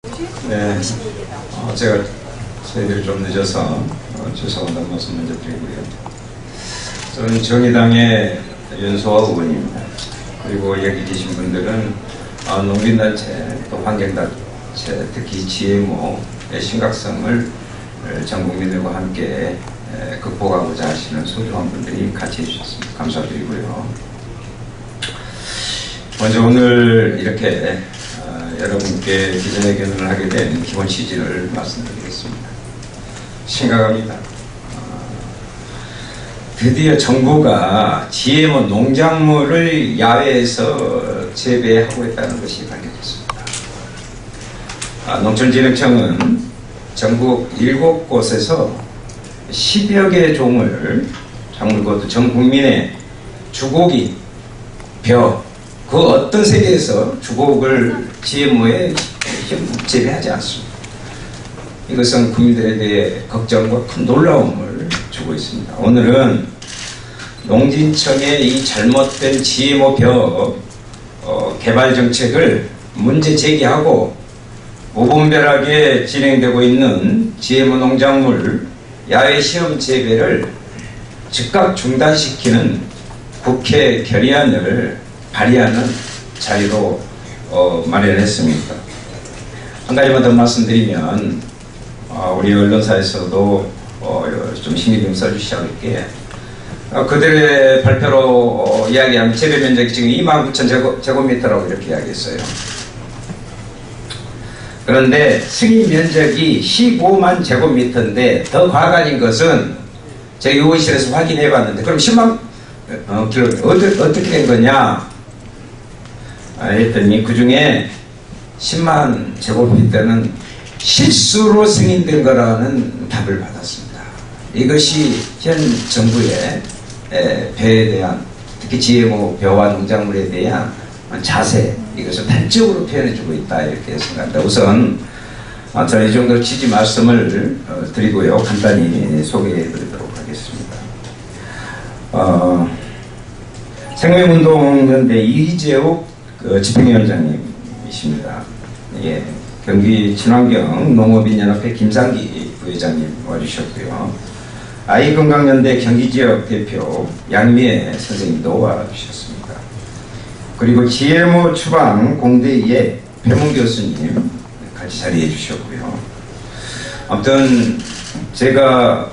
네, 제가 저희들이 좀 늦어서 죄송하다는 말씀 먼저 드리고요. 저는 정의당의 윤소아 의원입니다. 그리고 여기 계신 분들은 농민단체, 또 환경단체, 특히 GMO의 심각성을 전 국민들과 함께 극복하고자 하시는 소중한 분들이 같이 해주셨습니다. 감사드리고요. 먼저 오늘 이렇게 여러분께 기자회견을 하게 된 기본 취지를 말씀드리겠습니다. 심각합니다. 드디어 정부가 GMO 농작물을 야외에서 재배하고 있다는 것이 밝혀졌습니다. 농촌진흥청은 전국 7곳에서 10여 개의 작물 그것도 전 국민의 주곡이 벼, 그 어떤 세계에서 주곡을 GMO에 재배하지 않습니다. 이것은 국민들에 대해 걱정과 큰 놀라움을 주고 있습니다. 오늘은 농진청의 이 잘못된 GMO 벼 개발 정책을 문제 제기하고 무분별하게 진행되고 있는 GMO 농작물 야외 시험 재배를 즉각 중단시키는 국회 결의안을 발의하는 자리로 마련했습니다. 한 가지만 더 말씀드리면 우리 언론사에서도 좀 신경 좀 써주셔야 할 게 그들의 발표로 이야기하면 재배 면적이 지금 29,000제곱미터라고 이렇게 이야기했어요. 그런데 승인 면적이 15만 제곱미터인데 더 과간인 것은 제가 의원실에서 확인해 봤는데 그럼 10만 킬로미터 어떻게 된 거냐 했더니 그 중에 10만 제곱미터는 실수로 승인된 거라는 답을 받았습니다. 이것이 현 정부의 벼에 대한 특히 GMO 벼와 농작물에 대한 자세, 이것을 단적으로 표현해주고 있다 이렇게 생각합니다. 우선 저는 이 정도 취지 말씀을 드리고요. 간단히 소개해드리도록 하겠습니다. 생명운동연대 이재욱 집행위원장님이십니다. 예, 경기 친환경 농업인연합회 김상기 부회장님 와주셨고요. 아이건강연대 경기지역 대표 양미애 선생님도 와주셨습니다. 그리고 GMO 추방 공대의 배문 교수님 같이 자리해 주셨고요. 아무튼 제가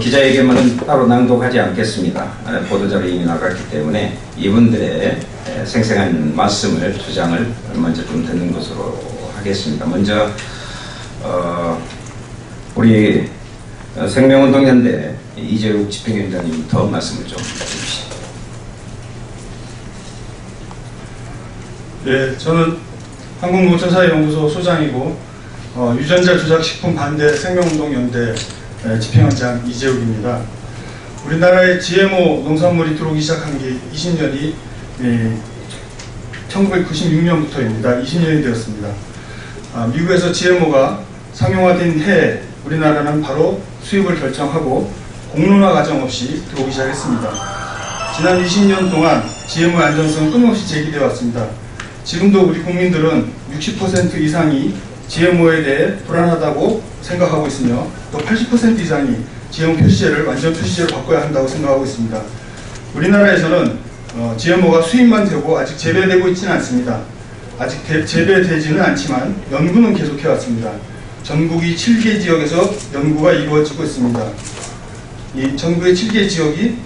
기자회견은 따로 낭독하지 않겠습니다. 보도자료 이미 나갔기 때문에 이분들의 생생한 말씀을, 주장을 먼저 좀 듣는 것으로 하겠습니다. 먼저 우리 생명운동연대 이재욱 집행위원장님부터 말씀을 좀 해주시죠. 네, 저는 한국노천사회연구소 소장이고 유전자 조작식품 반대 생명운동연대 집행위원장 이재욱입니다. 우리나라에 GMO 농산물이 들어오기 시작한 게 20년이 1996년부터입니다. 20년이 되었습니다. 미국에서 GMO가 상용화된 해에 우리나라는 바로 수입을 결정하고 공론화 과정 없이 들어오기 시작했습니다. 지난 20년 동안 GMO의 안전성은 끊임없이 제기되어 왔습니다. 지금도 우리 국민들은 60% 이상이 GMO에 대해 불안하다고 생각하고 있으며 또 80% 이상이 GMO 표시제를 완전 표시제로 바꿔야 한다고 생각하고 있습니다. 우리나라에서는 GMO가 수입만 되고 아직 재배되고 있지는 않습니다. 아직 재배되지는 않지만 연구는 계속해왔습니다. 전국이 7개 지역에서 연구가 이루어지고 있습니다. 이 전국의 7개 지역이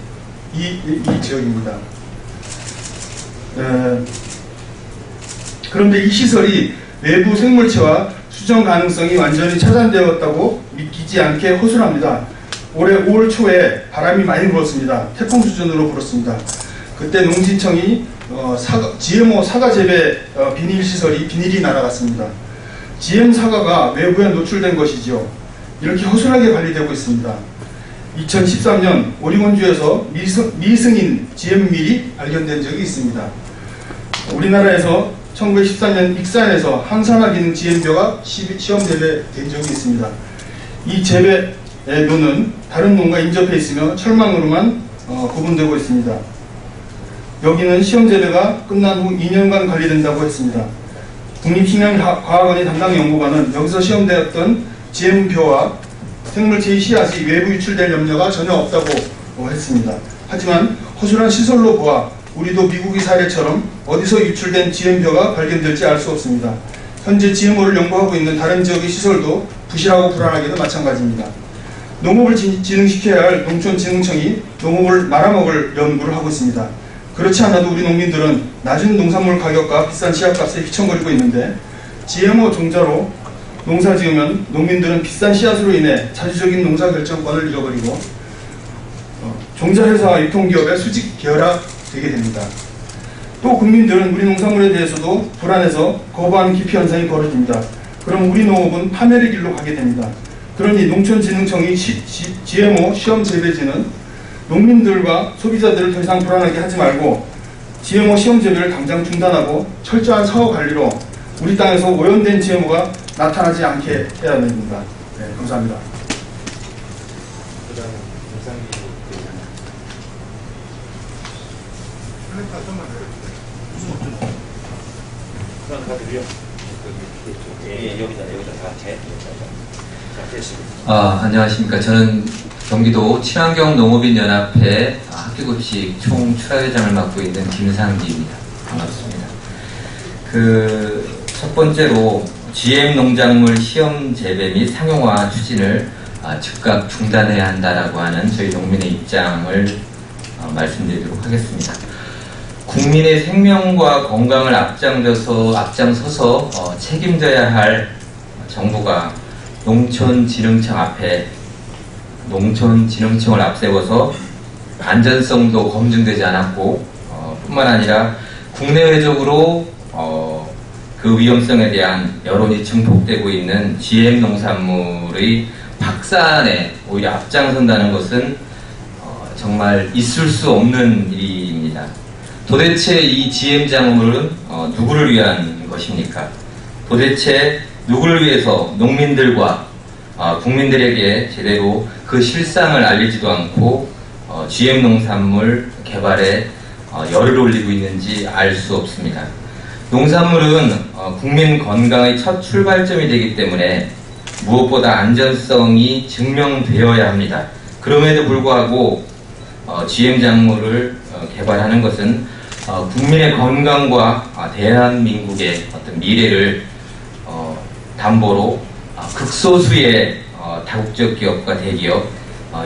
이 지역입니다. 그런데 이 시설이 외부 생물체와 수정 가능성이 완전히 차단되었다고 믿기지 않게 허술합니다. 올해 5월 초에 바람이 많이 불었습니다. 태풍 수준으로 불었습니다. 그때 농진청이 GMO 사과 재배 비닐이 날아갔습니다. GM 사과가 외부에 노출된 것이지요. 이렇게 허술하게 관리되고 있습니다. 2013년 오리곤주에서 미승인 GM 밀이 발견된 적이 있습니다. 우리나라에서 1913년 익산에서 항산화 기능 GM벼가 시험 재배된 적이 있습니다. 이 재배묘는 다른 농가 인접해 있으며 철망으로만 구분되고 있습니다. 여기는 시험 재배가 끝난 후 2년간 관리된다고 했습니다. 국립식량과학원의 담당 연구관은 여기서 시험되었던 GM표와 생물체의 씨앗이 외부 유출될 염려가 전혀 없다고 했습니다. 하지만 허술한 시설로 보아 우리도 미국의 사례처럼 어디서 유출된 GM표가 발견될지 알 수 없습니다. 현재 GMO를 연구하고 있는 다른 지역의 시설도 부실하고 불안하게도 마찬가지입니다. 농업을 진흥시켜야 할 농촌진흥청이 농업을 말아먹을 연구를 하고 있습니다. 그렇지 않아도 우리 농민들은 낮은 농산물 가격과 비싼 씨앗값에 휘청거리고 있는데 GMO 종자로 농사 지으면 농민들은 비싼 씨앗으로 인해 자주적인 농사 결정권을 잃어버리고 종자회사와 유통기업의 수직 계열화되게 됩니다. 또 국민들은 우리 농산물에 대해서도 불안해서 거부하는 기피 현상이 벌어집니다. 그럼 우리 농업은 파멸의 길로 가게 됩니다. 그러니 농촌진흥청이 GMO 시험 재배지는 농민들과 소비자들을 더 이상 불안하게 하지 말고 GMO 시험 재배를 당장 중단하고 철저한 사후 관리로 우리 땅에서 오염된 GMO가 나타나지 않게 해야 됩니다. 네, 감사합니다. 안녕하십니까. 저는 경기도 친환경 농업인 연합회 학교급식 총출하회장을 맡고 있는 김상기입니다. 반갑습니다. 첫 번째로 GM 농작물 시험 재배 및 상용화 추진을 즉각 중단해야 한다라고 하는 저희 농민의 입장을 말씀드리도록 하겠습니다. 국민의 생명과 건강을 앞장서서 책임져야 할 정부가 농촌진흥청을 앞세워서 안전성도 검증되지 않았고 뿐만 아니라 국내외적으로 그 위험성에 대한 여론이 증폭되고 있는 GM 농산물의 확산에 오히려 앞장선다는 것은 정말 있을 수 없는 일입니다. 도대체 이 GM 작물은 누구를 위한 것입니까? 도대체 누구를 위해서 농민들과 국민들에게 제대로 그 실상을 알리지도 않고 GM 농산물 개발에 열을 올리고 있는지 알 수 없습니다. 농산물은 국민 건강의 첫 출발점이 되기 때문에 무엇보다 안전성이 증명되어야 합니다. 그럼에도 불구하고 GM 작물을 개발하는 것은 국민의 건강과 대한민국의 어떤 미래를 담보로 극소수의 다국적 기업과 대기업,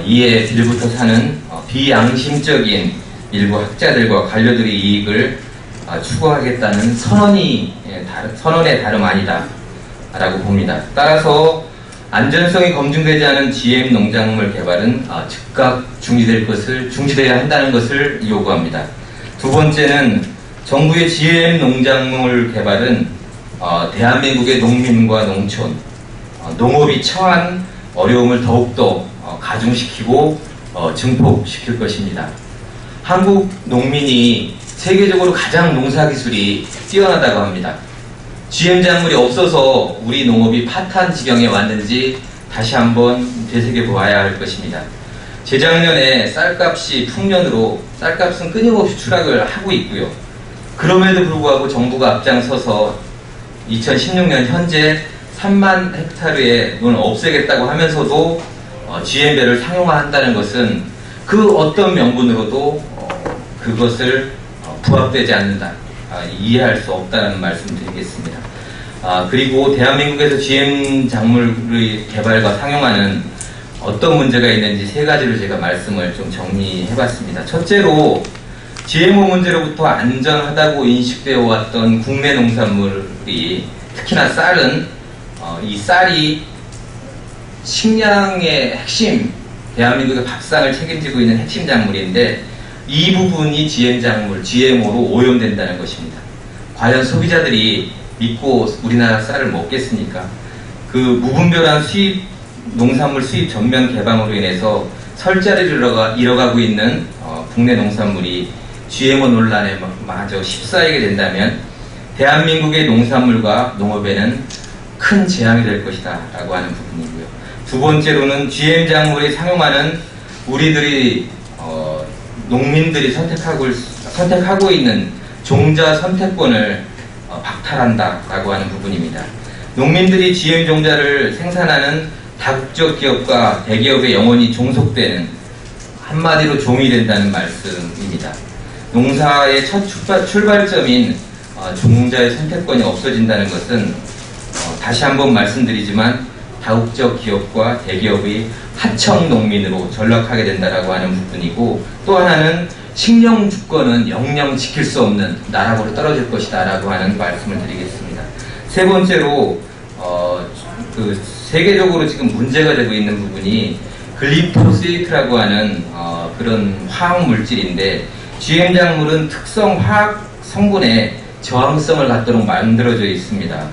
이에 빌부터 사는 비양심적인 일부 학자들과 관료들의 이익을 추구하겠다는 선언의 다름 아니다 라고 봅니다. 따라서 안전성이 검증되지 않은 GM 농작물 개발은 즉각 중지돼야 한다는 것을 요구합니다. 두 번째는 정부의 GM 농작물 개발은 대한민국의 농민과 농촌, 농업이 처한 어려움을 더욱더 가중시키고 증폭시킬 것입니다. 한국 농민이 세계적으로 가장 농사기술이 뛰어나다고 합니다. GM 작물이 없어서 우리 농업이 파탄 지경에 왔는지 다시 한번 되새겨보아야 할 것입니다. 재작년에 쌀값이 풍년으로 쌀값은 끊임없이 추락을 하고 있고요. 그럼에도 불구하고 정부가 앞장서서 2016년 현재 3만 헥타르의 논을 없애겠다고 하면서도 GM배를 상용화한다는 것은 그 어떤 명분으로도 그것을 부합되지 않는다, 이해할 수 없다는 말씀 드리겠습니다. 그리고 대한민국에서 GM 작물의 개발과 상용화는 어떤 문제가 있는지 세 가지로 제가 말씀을 좀 정리해봤습니다. 첫째로 GMO 문제로부터 안전하다고 인식되어 왔던 국내 농산물이, 특히나 쌀은 이 쌀이 식량의 핵심, 대한민국의 밥상을 책임지고 있는 핵심 작물인데 이 부분이 GMO로 오염된다는 것입니다. 과연 소비자들이 믿고 우리나라 쌀을 먹겠습니까? 그 무분별한 농산물 수입 전면 개방으로 인해서 설자리를 잃어가고 있는 국내 농산물이 GMO 논란에 마저 휩싸이게 된다면 대한민국의 농산물과 농업에는 큰 재앙이 될 것이다 라고 하는 부분이고요. 두 번째로는 GM 작물의 상용화는 농민들이 선택하고 있는 종자 선택권을 박탈한다라고 하는 부분입니다. 농민들이 GM 종자를 생산하는 다국적 기업과 대기업에 영원히 종속되는, 한마디로 종이 된다는 말씀입니다. 농사의 첫 출발점인 종자의 선택권이 없어진다는 것은 다시 한번 말씀드리지만 다국적 기업과 대기업의 하청 농민으로 전락하게 된다라고 하는 부분이고, 또 하나는 식량 주권은 영영 지킬 수 없는 나락으로 떨어질 것이다 라고 하는 말씀을 드리겠습니다. 세 번째로 세계적으로 지금 문제가 되고 있는 부분이 글리포세이트라고 하는 그런 화학 물질인데, GM 작물은 특성 화학 성분에 저항성을 갖도록 만들어져 있습니다.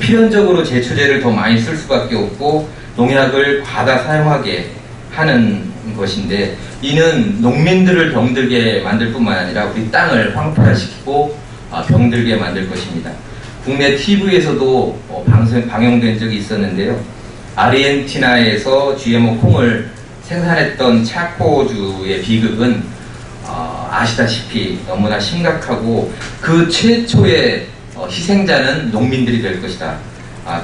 필연적으로 제초제를 더 많이 쓸 수밖에 없고 농약을 과다 사용하게 하는 것인데, 이는 농민들을 병들게 만들 뿐만 아니라 우리 땅을 황폐화시키고 병들게 만들 것입니다. 국내 TV에서도 방영된 적이 있었는데요. 아르헨티나에서 GMO 콩을 생산했던 차코주의 비극은 아시다시피 너무나 심각하고, 그 최초의 희생자는 농민들이 될 것이다.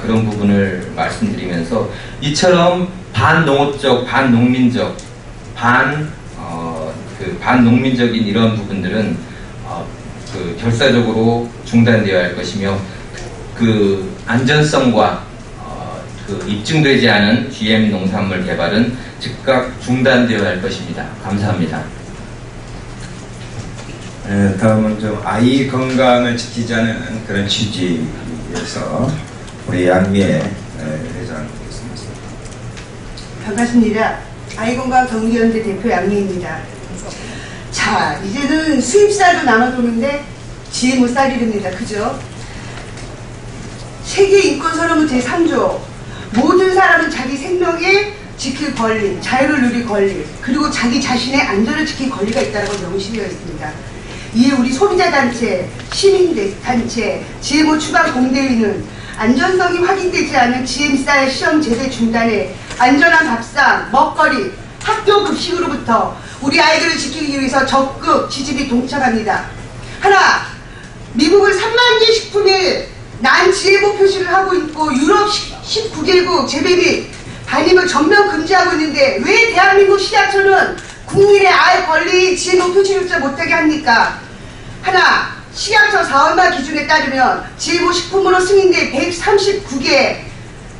그런 부분을 말씀드리면서, 이처럼 반농업적, 반농민적, 반농민적인 이런 부분들은 결사적으로 중단되어야 할 것이며, 그 안전성과 입증되지 않은 GM 농산물 개발은 즉각 중단되어야 할 것입니다. 감사합니다. 다음은 좀 아이 건강을 지키자는 그런 취지에서 우리 양미애 회장 보겠습니다. 반갑습니다. 아이건강 경기연대 대표 양미입니다. 자, 이제는 수입쌀도 남아도는데 GMO 쌀이 됩니다. 그죠? 세계인권선언문 제3조, 모든 사람은 자기 생명에 지킬 권리, 자유를 누릴 권리, 그리고 자기 자신의 안전을 지킬 권리가 있다고 명시되어 있습니다. 이에 우리 소비자단체, 시민단체, GMO 추방 공대위는 안전성이 확인되지 않은 GM쌀 시험 제대 중단에 안전한 밥상, 먹거리, 학교 급식으로부터 우리 아이들을 지키기 위해서 적극 지지비 동참합니다. 하나, 미국은 3만 개 식품에 난 GMO 표시를 하고 있고, 유럽 19개국 재배 및 반입을 전면 금지하고 있는데 왜 대한민국 식약처는 국민의 아예 권리 GMO 표시를 못하게 합니까? 하나, 식약처 4월말 기준에 따르면 GMO 식품으로 승인된 139개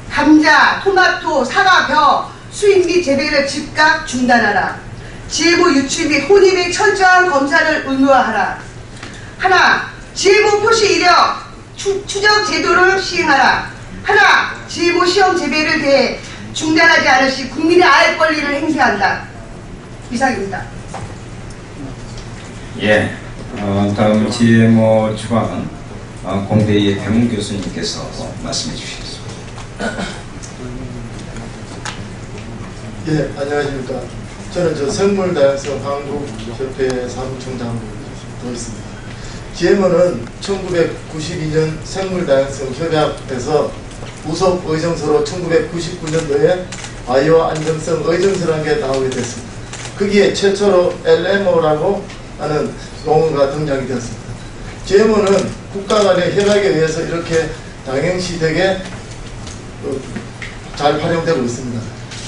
감자, 토마토, 사과, 벼 수입 및 재배를 즉각 중단하라. GMO 유출 및 혼입의 철저한 검사를 의무화하라. 하나, GMO 표시 이력 추적 제도를 시행하라. 하나, GMO 시험 재배를 대해 중단하지 않을 시 국민의 알 권리를 행사한다. 이상입니다. 예. 다음 GMO 추방 공대의 배문 교수님께서 말씀해 주시겠습니다. 예, 안녕하십니까. 저는 생물다양성 한국협회 사무총장으로 있습니다. GMO는 1992년 생물다양성 협약에서 우속 의정서로 1999년도에 바이오 안정성 의정서라는 게 나오게 됐습니다. 거기에 최초로 LMO라고 하는 용어가 등장이 되었습니다. GMO는 국가 간의 협약에 의해서 이렇게 당연시 되게 잘 활용되고 있습니다.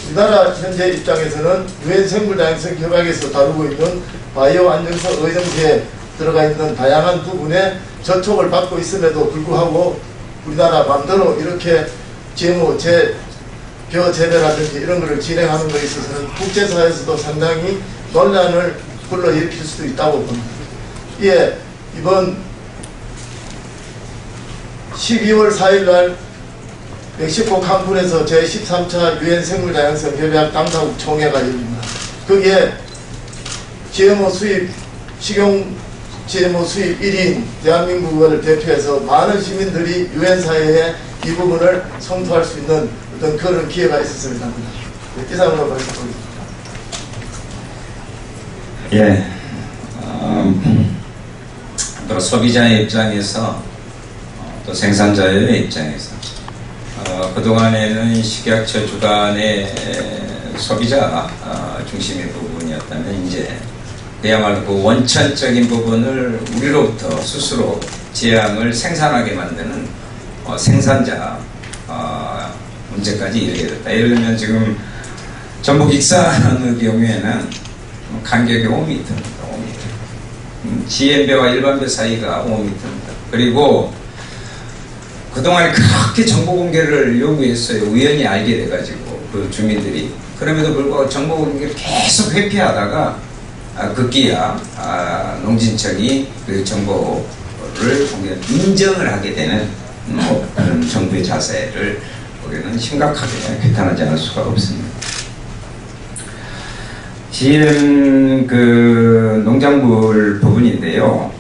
우리나라 현재 입장에서는 유엔 생물다양성 협약에서 다루고 있는 바이오 안정성 의정서에 들어가 있는 다양한 부분에 저촉을 받고 있음에도 불구하고 우리나라 맘대로 이렇게 GMO 벼 재배라든지 이런 것을 진행하는 것에 있어서는 국제사회에서도 상당히 논란을 불러일으킬 수도 있다고 봅니다. 이에 이번 12월 4일날 멕시코 칸쿤에서 제13차 유엔 생물다양성 협약 당사국 총회가 열립니다. 거기에 GMO 수입, 식용 GMO 수입 1인 대한민국을 대표해서 많은 시민들이 유엔 사회에 이 부분을 성토할 수 있는 어떤 그런 기회가 있었으면 합니다. 이상으로 말씀드립니다. 예. 또 소비자의 입장에서 또 생산자의 입장에서 그동안에는 식약처 주관의 소비자 중심의 부분이었다면 이제 그야말로 그 원천적인 부분을 우리로부터 스스로 지향을 생산하게 만드는 생산자 문제까지 이르게 됐다. 예를 들면 지금 전북 익산의 경우에는 간격이 5m입니다. 5m. GM배와 일반배 사이가 5m입니다. 그리고 그동안 그렇게 정보 공개를 요구했어요. 우연히 알게 돼가지고 그 주민들이. 그럼에도 불구하고 정보 공개를 계속 회피하다가 급기야 농진청이 그 정보를 공개 인정을 하게 되는 그런 정부의 자세를 우리는 심각하게 규탄하지 않을 수가 없습니다. GM 그 농작물 부분인데요.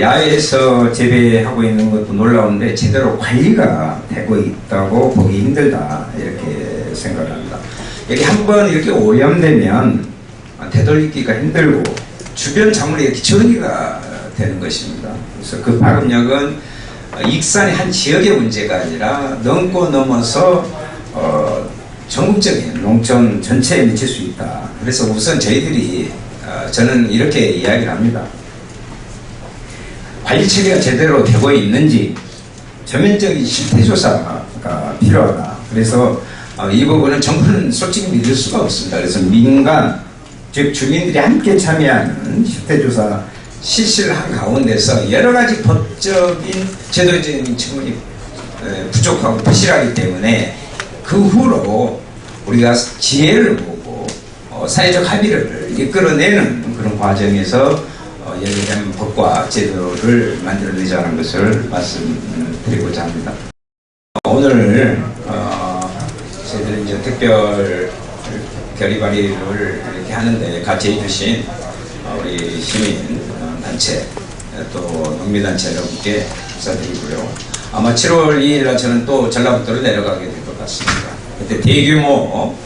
야외에서 재배하고 있는 것도 놀라운데 제대로 관리가 되고 있다고 보기 힘들다 이렇게 생각합니다. 여기 한번 이렇게 오염되면 되돌리기가 힘들고 주변 작물이 이렇게 전이가 되는 것입니다. 그래서 그 파급력은 익산의 한 지역의 문제가 아니라 넘고 넘어서 전국적인 농촌 전체에 미칠 수 있다. 그래서 우선 저희들이 저는 이렇게 이야기를 합니다. 관리 체계가 제대로 되고 있는지 전면적인 실태조사가 필요하다. 그래서 이 부분은 정부는 솔직히 믿을 수가 없습니다. 그래서 민간, 즉 주민들이 함께 참여하는 실태조사 실시를 한 가운데서 여러 가지 법적인 제도적인 측면이 부족하고 부실하기 때문에 그 후로 우리가 지혜를 보고 사회적 합의를 이끌어내는 그런 과정에서 예외된 법과 제도를 만들어내자는 것을 말씀드리고자 합니다. 오늘 저희들은 이제 특별 결의 발의를 이렇게 하는데 같이 해주신 우리 시민 단체 또 농민단체 여러분께 감사드리고요. 아마 7월 2일 날 저는 또 전라북도로 내려가게 될 것 같습니다. 그때 대규모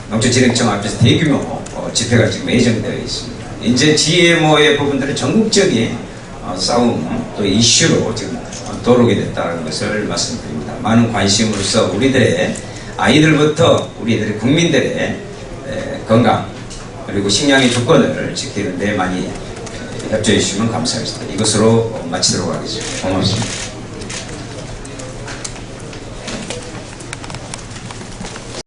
농촌진흥청 앞에서 대규모 집회가 지금 예정되어 있습니다. 이제 GMO의 부분들은 전국적인 싸움 또 이슈로 지금 도록이 됐다는 것을 말씀드립니다. 많은 관심으로서 우리들의 아이들부터 우리들의 국민들의 건강 그리고 식량의 조건을 지키는 데 많이 협조해 주시면 감사하겠습니다. 이것으로 마치도록 하겠습니다. 고맙습니다.